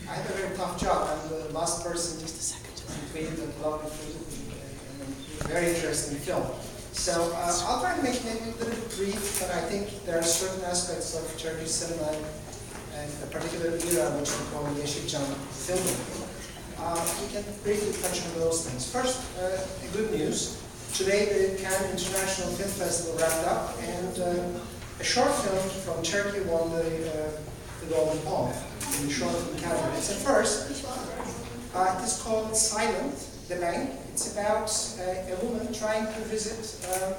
I have a very tough job. I'm the last person, just a second, to complete the lovely and very interesting film. So I'll try to make maybe a little brief, but I think there are certain aspects of Turkish cinema and a particular era which we call Yesilcam filmmaking. We can briefly touch on those things. First, good news. Today the Cannes International Film Festival wrapped up, and a short film from Turkey won the Golden Palm in the short film category. It's a first. It is called Silent, the Bank. It's about a woman trying to visit her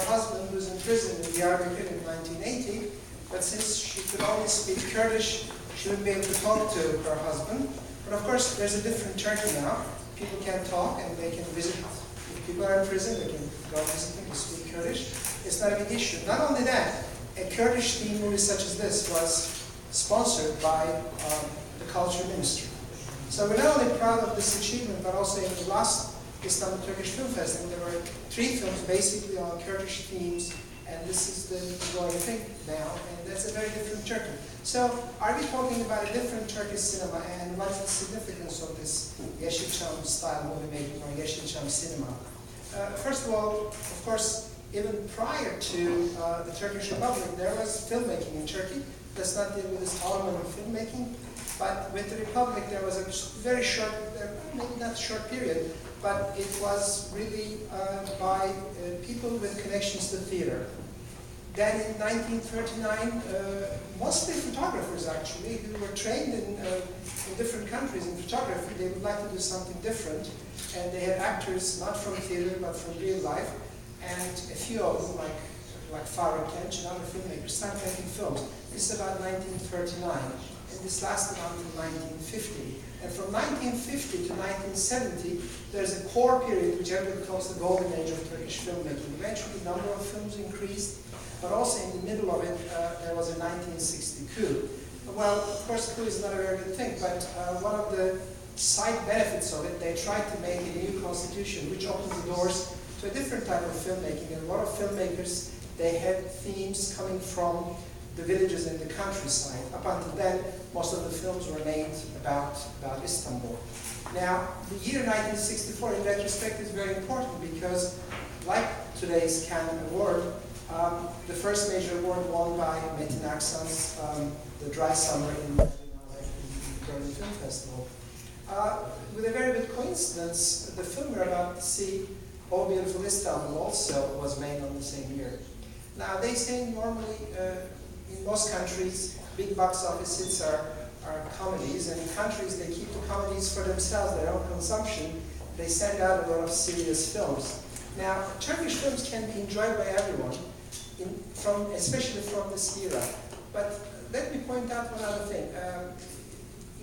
husband who's in prison in Diyarbakir in 1980, but since she could only speak Kurdish, she wouldn't be able to talk to her husband. But of course, there's a different Turkey now. People can talk and they can visit. If people are in prison, they can go visit them to speak Kurdish. It's not a big issue. Not only that, a Kurdish-themed movie such as this was sponsored by the Culture Ministry. So we're not only proud of this achievement, but also in the last Istanbul Turkish Film Festival, there were 3 films basically on Kurdish themes, and this is the going thing now, and that's a very different Turkey. So are we talking about a different Turkish cinema, and what is the significance of this Yesilcam style movie making or Yesilcam cinema? First of all, of course, even prior to the Turkish Republic, there was filmmaking in Turkey. Let's not deal with this element of filmmaking. But with the Republic, there was a very short, maybe not short period, but it was really by people with connections to theater. Then in 1939, mostly photographers actually, who were trained in different countries in photography, they would like to do something different. And they had actors, not from theater, but from real life. And a few of them, like Faruk Genç and other filmmakers, started making films. This is about 1939, and this lasted until 1950. And from 1950 to 1970, there's a core period which everybody calls the golden age of Turkish filmmaking. Eventually, the number of films increased, but also in the middle of it, there was a 1960 coup. Well, of course, coup is not a very good thing, but one of the side benefits of it, they tried to make a new constitution which opened the doors to a different type of filmmaking. And a lot of filmmakers, they had themes coming from the villages in the countryside. Up until then, most of the films were made about Istanbul. Now, the year 1964, in retrospect, is very important because, like today's Cannes Award, the first major award won by Metin Aksan's The Dry Summer in the Berlin Film Festival. With a very good coincidence, the film we're about to see, Oh Beautiful Istanbul, also was made on the same year. Now, they say normally, in most countries, big box office hits are comedies, and in countries they keep the comedies for themselves, their own consumption. They send out a lot of serious films. Now, Turkish films can be enjoyed by everyone, especially from this era. But let me point out one other thing.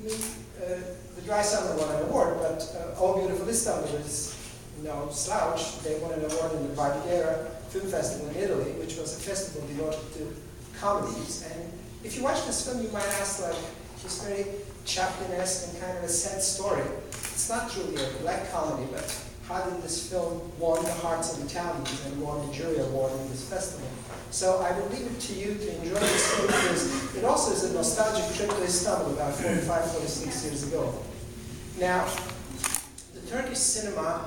The Dry Summer won an award, but Oh Beautiful Istanbul is no slouch. They won an award in the Marghera Film Festival in Italy, which was a festival devoted to comedies. And if you watch this film, you might ask, like, it's very Chaplin-esque and kind of a sad story. It's not truly a black comedy, but how did this film won the hearts of Italians and won the jury award in this festival? So I will leave it to you to enjoy this film because it also is a nostalgic trip to Istanbul about 45, 46 years ago. Now, the Turkish cinema,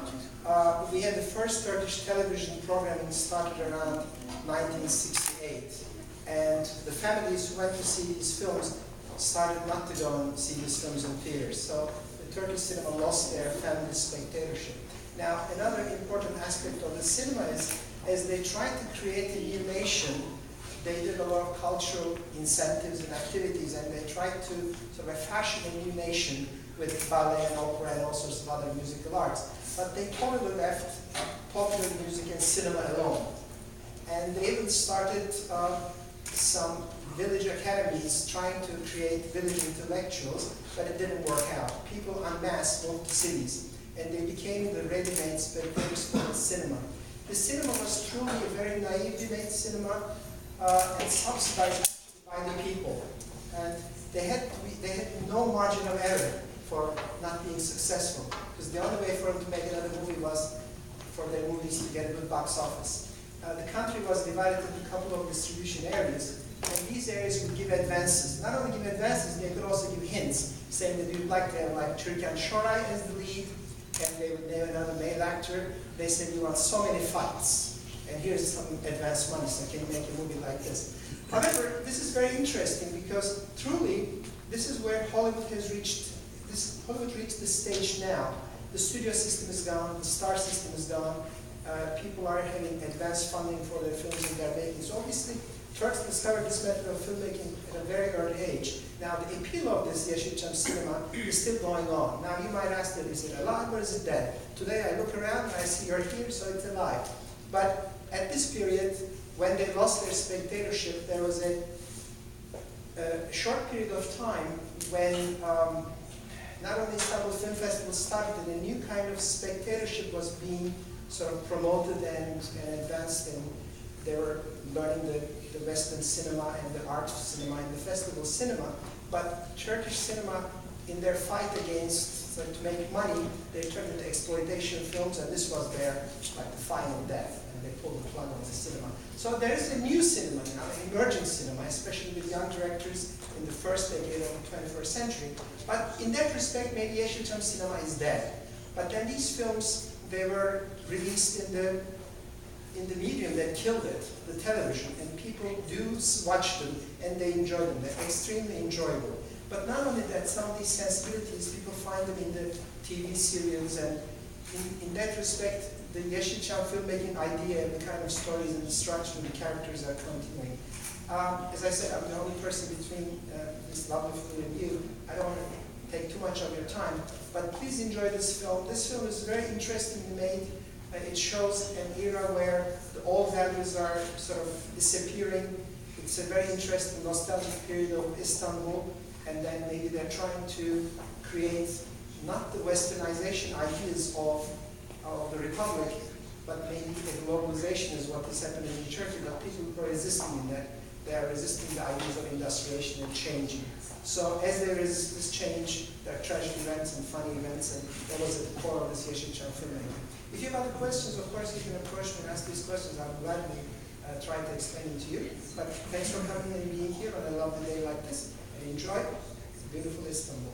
we had the first Turkish television programming started around 1968. And the families who went to see these films started not to go and see these films in theaters. So the Turkish cinema lost their family spectatorship. Now, another important aspect of the cinema is, as they tried to create a new nation, they did a lot of cultural incentives and activities, and they tried to sort of fashion a new nation with ballet and opera and all sorts of other musical arts. But they totally left popular music and cinema alone. And they even started some village academies trying to create village intellectuals, but it didn't work out. People en masse moved to cities, and they became the ready-made spectators for the cinema. The cinema was truly a very naively made cinema and subsidized by the people. And they had no margin of error for not being successful, because the only way for them to make another movie was for their movies to get a good box office. The country was divided into a couple of distribution areas. And these areas would give advances. Not only give advances, they could also give hints, saying that you'd like to have like Türkan Şoray as the lead, and they would name another male actor. They said, you want so many fights, and here's some advance money, so can you make a movie like this? However, this is very interesting because truly, this is where Hollywood has reached. Hollywood reached this stage now. The studio system is gone, the star system is gone. People are having advanced funding for their films that they're making. So obviously, Turks discovered this method of filmmaking at a very early age. Now, the appeal of this Yesilcam cinema is still going on. Now, you might ask that, is it alive or is it dead? Today, I look around and I see you're here, so it's alive. But at this period, when they lost their spectatorship, there was a short period of time when not only Istanbul Film Festival started, a new kind of spectatorship was being sort of promoted and advanced, and they were learning the Western cinema and the art cinema and the festival cinema. But Turkish cinema, in their fight against, to make money, they turned into exploitation films, and this was their, like, the final death, and they pulled the plug on the cinema. So there is a new cinema now, emerging cinema, especially with young directors in the first decade of the 21st century. But in that respect, maybe Yesilcam cinema is dead. But then these films, they were released in the medium that killed it, the television, and people do watch them and they enjoy them. They're extremely enjoyable. But not only that, some of these sensibilities, people find them in the TV serials, and in that respect, the Yesilcam filmmaking idea and the kind of stories and the structure and the characters are continuing. As I said, I'm the only person between this lovely film and you. I don't want to take too much of your time, but please enjoy this film. This film is very interestingly made. It shows an era where the old values are sort of disappearing. It's a very interesting, nostalgic period of Istanbul, and then maybe they're trying to create not the westernization ideas of the Republic, but maybe a globalization is what is happening in Turkey, but people are resisting in that. They are resisting the ideas of industrialization and changing. So as there is this change, there are tragic events and funny events, and that was at the core of this Yesilcam filmmaking. If you have other questions, of course, you can approach me and ask these questions. I will gladly try to explain them to you. But thanks for coming and being here on a lovely day like this. And enjoy beautiful Istanbul.